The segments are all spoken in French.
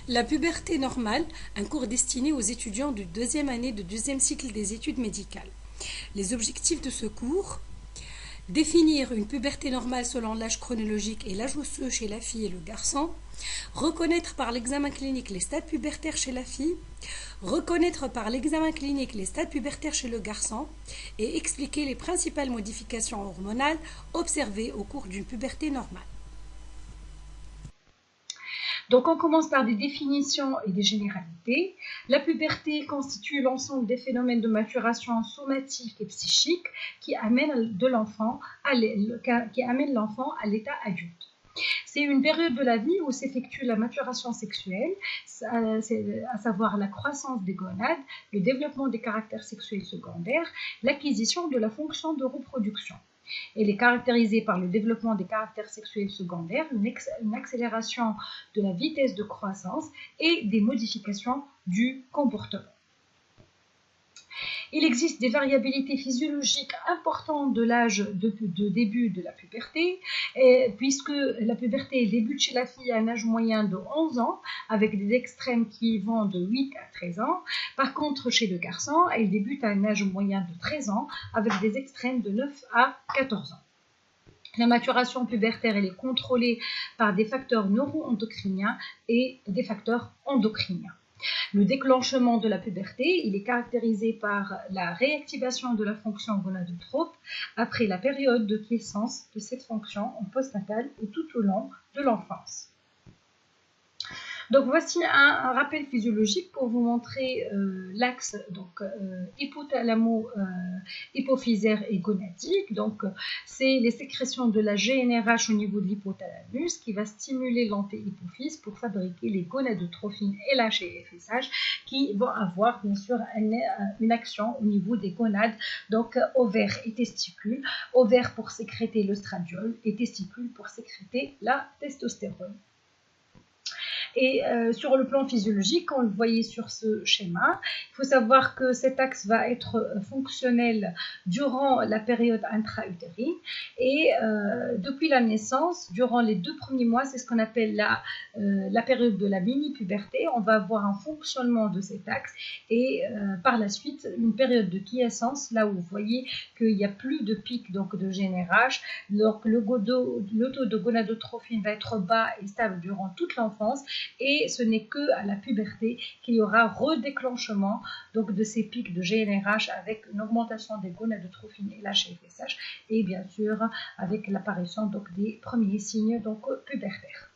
La puberté normale, un cours destiné aux étudiants de deuxième année de deuxième cycle des études médicales. Les objectifs de ce cours: définir une puberté normale selon l'âge chronologique et l'âge osseux chez la fille et le garçon, reconnaître par l'examen clinique les stades pubertaires chez la fille, reconnaître par l'examen clinique les stades pubertaires chez le garçon et expliquer les principales modifications hormonales observées au cours d'une puberté normale. Donc on commence par des définitions et des généralités. La puberté constitue l'ensemble des phénomènes de maturation somatique et psychique qui amènent l'enfant à l'état adulte. C'est une période de la vie où s'effectue la maturation sexuelle, à savoir la croissance des gonades, le développement des caractères sexuels secondaires, l'acquisition de la fonction de reproduction. Elle est caractérisée par le développement des caractères sexuels secondaires, une accélération de la vitesse de croissance et des modifications du comportement. Il existe des variabilités physiologiques importantes de l'âge de début de la puberté, puisque la puberté débute chez la fille à un âge moyen de 11 ans, avec des extrêmes qui vont de 8 à 13 ans. Par contre, chez le garçon, elle débute à un âge moyen de 13 ans, avec des extrêmes de 9 à 14 ans. La maturation pubertaire elle est contrôlée par des facteurs neuroendocriniens et des facteurs endocriniens. Le déclenchement de la puberté, il est caractérisé par la réactivation de la fonction gonadotrope après la période de quiescence de cette fonction en postnatal ou tout au long de l'enfance. Donc voici un rappel physiologique pour vous montrer l'axe hypothalamo-hypophysaire et gonadique. Donc c'est les sécrétions de la GnRH au niveau de l'hypothalamus qui va stimuler l'antéhypophyse pour fabriquer les gonadotrophines LH et FSH qui vont avoir bien sûr une action au niveau des gonades, donc ovaires et testicules, ovaires pour sécréter l'œstradiol et testicules pour sécréter la testostérone. Et sur le plan physiologique, comme vous le voyez sur ce schéma, il faut savoir que cet axe va être fonctionnel durant la période intra-utérine et depuis la naissance, durant les 2 premiers mois, c'est ce qu'on appelle la période de la mini-puberté. On va avoir un fonctionnement de cet axe et par la suite, une période de quiescence, là où vous voyez qu'il n'y a plus de pic donc, de GnRH, donc le taux de gonadotrophine va être bas et stable durant toute l'enfance. Et ce n'est qu'à la puberté qu'il y aura redéclenchement donc, de ces pics de GnRH avec une augmentation des gonadotrophines LH et FSH et bien sûr avec l'apparition des premiers signes pubertaires.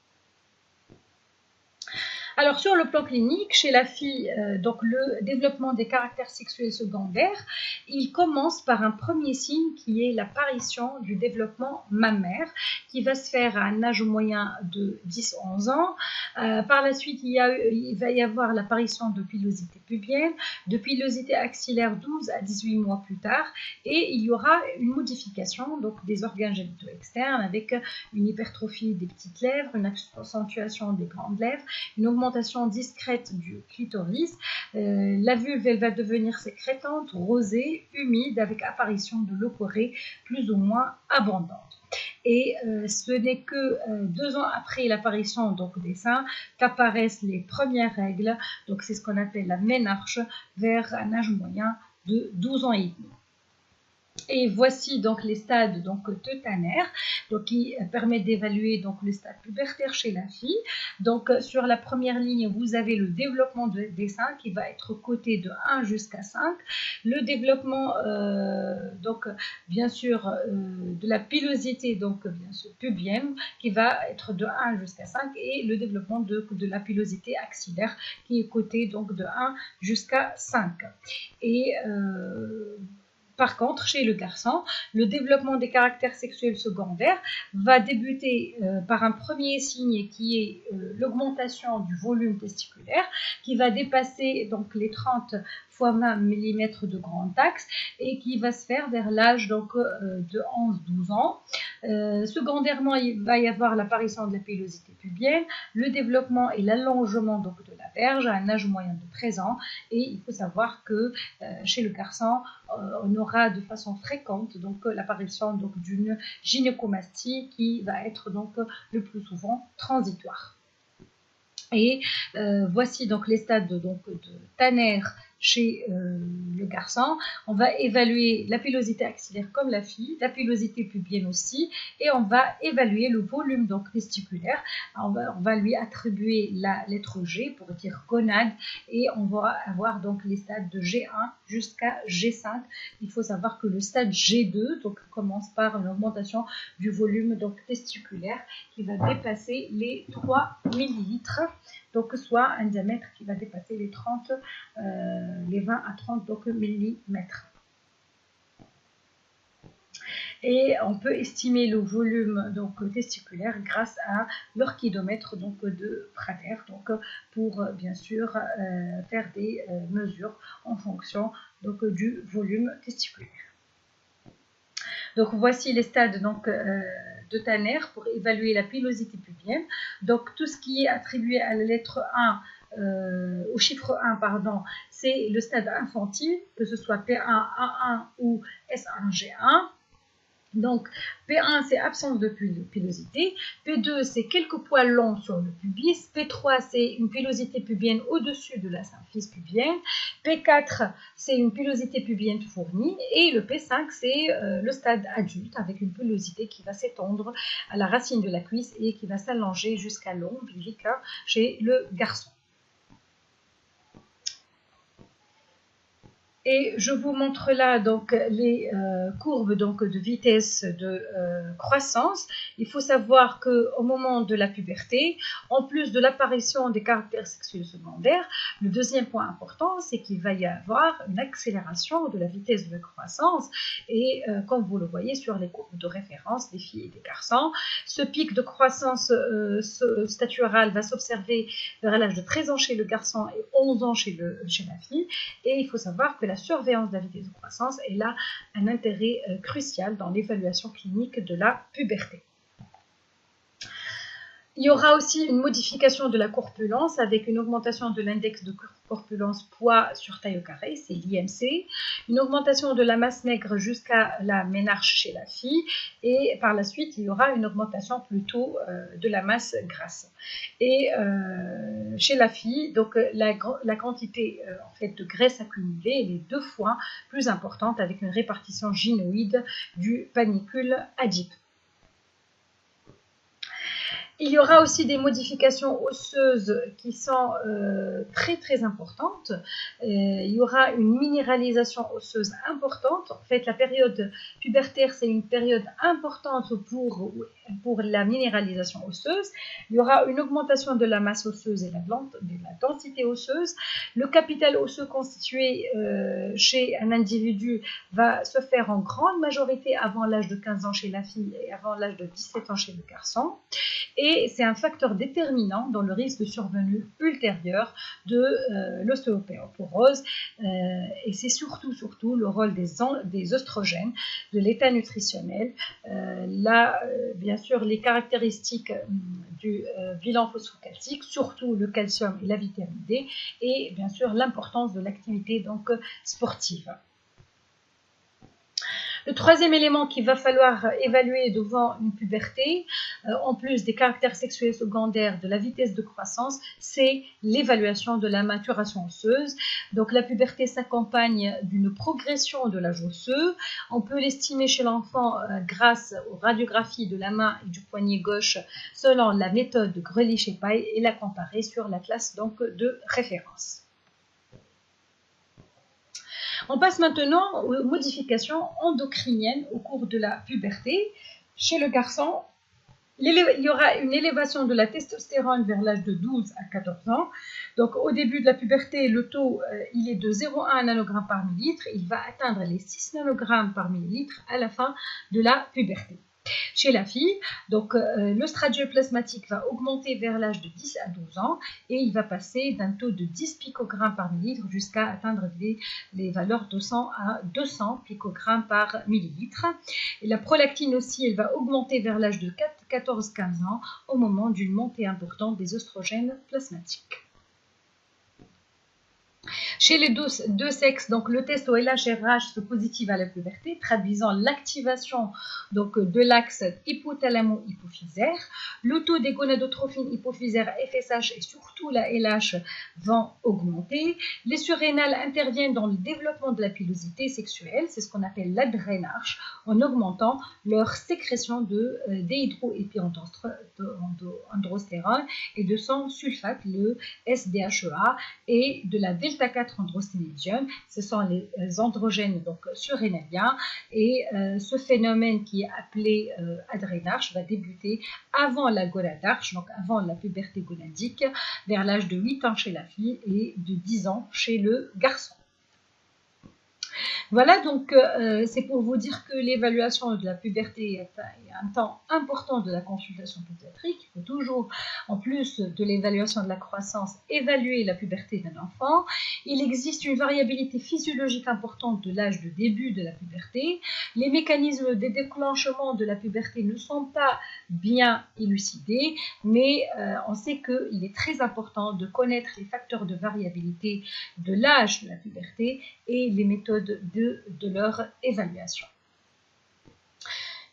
Alors sur le plan clinique, chez la fille, donc le développement des caractères sexuels secondaires, il commence par un premier signe qui est l'apparition du développement mammaire qui va se faire à un âge moyen de 10-11 ans. Par la suite, il va y avoir l'apparition de pilosité pubienne, de pilosité axillaire 12 à 18 mois plus tard et il y aura une modification donc, des organes génitaux externes avec une hypertrophie des petites lèvres, une accentuation des grandes lèvres, une augmentation discrète du clitoris. La vulve elle va devenir sécrétante, rosée, humide avec apparition de leucorrhée plus ou moins abondante. Et ce n'est que 2 ans après l'apparition des seins qu'apparaissent les premières règles. Donc c'est ce qu'on appelle la ménarche vers un âge moyen de 12 ans et demi. Et voici donc les stades teutanaires qui permettent d'évaluer le stade pubertaire chez la fille. Donc sur la première ligne, vous avez le développement des seins qui va être coté de 1 jusqu'à 5. Le développement bien sûr de la pilosité bien sûr pubienne qui va être de 1 jusqu'à 5 et le développement de la pilosité axillaire qui est coté de 1 jusqu'à 5. Et par contre, chez le garçon, le développement des caractères sexuels secondaires va débuter par un premier signe qui est l'augmentation du volume testiculaire qui va dépasser les 30 x 20 mm de grand axe et qui va se faire vers l'âge de 11-12 ans. Secondairement, il va y avoir l'apparition de la pilosité pubienne, le développement et l'allongement de la verge à un âge moyen de 13 ans et il faut savoir que chez le garçon, on aura de façon fréquente l'apparition d'une gynécomastie qui va être le plus souvent transitoire. Et voici donc les stades de Tanner chez le garçon. On va évaluer la pilosité axillaire comme la fille, la pilosité pubienne aussi, et on va évaluer le volume donc testiculaire. On va lui attribuer la lettre G pour dire gonade, et on va avoir donc les stades de G1 jusqu'à G5. Il faut savoir que le stade G2 donc commence par une augmentation du volume donc testiculaire qui va dépasser les 3 millilitres. Donc soit un diamètre qui va dépasser les 30, les 20 à 30 donc, millimètres. Et on peut estimer le volume donc, testiculaire grâce à l'orchidomètre donc, de Prater, donc, pour bien sûr faire des mesures en fonction donc, du volume testiculaire. Donc voici les stades donc, de Tanner pour évaluer la pilosité pubienne. Donc tout ce qui est attribué à la lettre 1, au chiffre 1, pardon, c'est le stade infantile, que ce soit P1, A1 ou S1, G1. Donc, P1, c'est absence de pilosité. P2, c'est quelques poils longs sur le pubis. P3, c'est une pilosité pubienne au-dessus de la symphyse pubienne. P4, c'est une pilosité pubienne fournie. Et le P5, c'est le stade adulte avec une pilosité qui va s'étendre à la racine de la cuisse et qui va s'allonger jusqu'à l'ombilic chez le garçon. Et je vous montre là donc les courbes donc, de vitesse de croissance. Il faut savoir qu'au moment de la puberté, en plus de l'apparition des caractères sexuels secondaires, le deuxième point important, c'est qu'il va y avoir une accélération de la vitesse de croissance. Et comme vous le voyez sur les courbes de référence des filles et des garçons, ce pic de croissance staturale va s'observer vers l'âge de 13 ans chez le garçon et 11 ans chez la fille. Et il faut savoir que la surveillance de la vitesse de croissance est là un intérêt crucial dans l'évaluation clinique de la puberté. Il y aura aussi une modification de la corpulence avec une augmentation de l'index de corpulence poids sur taille au carré, c'est l'IMC, une augmentation de la masse maigre jusqu'à la ménarche chez la fille, et par la suite il y aura une augmentation plutôt de la masse grasse. Et chez la fille, donc la quantité en fait, de graisse accumulée elle est 2 fois plus importante avec une répartition gynoïde du panicule adipeux. Il y aura aussi des modifications osseuses qui sont très très importantes. Il y aura une minéralisation osseuse importante. En fait, la période pubertaire, c'est une période importante pour la minéralisation osseuse. Il y aura une augmentation de la masse osseuse et de la densité osseuse. Le capital osseux constitué chez un individu va se faire en grande majorité avant l'âge de 15 ans chez la fille et avant l'âge de 17 ans chez le garçon. Et c'est un facteur déterminant dans le risque de survenue ultérieure de l'ostéoporose. Et c'est surtout le rôle des oestrogènes, de l'état nutritionnel. Bien sûr, les caractéristiques du bilan phosphocalcique, surtout le calcium et la vitamine D, et bien sûr l'importance de l'activité donc sportive. Le troisième élément qu'il va falloir évaluer devant une puberté, en plus des caractères sexuels secondaires, de la vitesse de croissance, c'est l'évaluation de la maturation osseuse. Donc la puberté s'accompagne d'une progression de l'âge osseux. On peut l'estimer chez l'enfant grâce aux radiographies de la main et du poignet gauche selon la méthode de Grelich-Epaille et la comparer sur la classe donc, de référence. On passe maintenant aux modifications endocriniennes au cours de la puberté. Chez le garçon, il y aura une élévation de la testostérone vers l'âge de 12 à 14 ans. Donc au début de la puberté, le taux il est de 0,1 nanogramme par millilitre. Il va atteindre les 6 nanogrammes par millilitre à la fin de la puberté. Chez la fille, donc le stradiol plasmatique va augmenter vers l'âge de 10 à 12 ans et il va passer d'un taux de 10 picogrammes par millilitre jusqu'à atteindre les valeurs de 100 à 200 picogrammes par millilitre. Et la prolactine aussi, elle va augmenter vers l'âge de 14-15 ans au moment d'une montée importante des oestrogènes plasmatiques. Chez les deux sexes, donc le test OLH-RH se positive à la puberté, traduisant l'activation donc de l'axe hypothalamo-hypophysaire. Le taux des gonadotrophines hypophysaires FSH et surtout la LH vont augmenter. Les surrénales interviennent dans le développement de la pilosité sexuelle, c'est ce qu'on appelle l'adrénarche, en augmentant leur sécrétion de déhydroépiandrostérone et de son sulfate, le SDHEA, et de la delta-4 androsténédium. Ce sont les androgènes donc surrénaliens, et ce phénomène qui est appelé adrénarche va débuter avant la gonadarche, donc avant la puberté gonadique, vers l'âge de 8 ans chez la fille et de 10 ans chez le garçon. Voilà, donc c'est pour vous dire que l'évaluation de la puberté est un temps important de la consultation pédiatrique. Il faut toujours, en plus de l'évaluation de la croissance, évaluer la puberté d'un enfant. Il existe une variabilité physiologique importante de l'âge de début de la puberté. Les mécanismes de déclenchement de la puberté ne sont pas bien élucidés, mais on sait qu'il est très important de connaître les facteurs de variabilité de l'âge de la puberté et les méthodes de leur évaluation.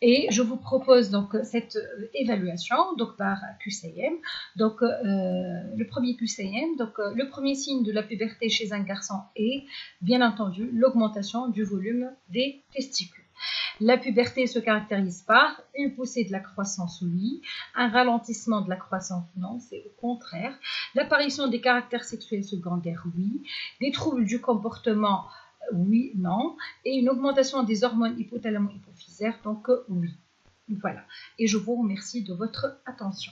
Et je vous propose donc cette évaluation donc par QCM. Donc le premier QCM, donc le premier signe de la puberté chez un garçon est bien entendu l'augmentation du volume des testicules. La puberté se caractérise par une poussée de la croissance, oui, un ralentissement de la croissance, non, c'est au contraire, l'apparition des caractères sexuels secondaires, oui, des troubles du comportement, oui, non, et une augmentation des hormones hypothalamo-hypophysaires, donc oui. Voilà. Et je vous remercie de votre attention.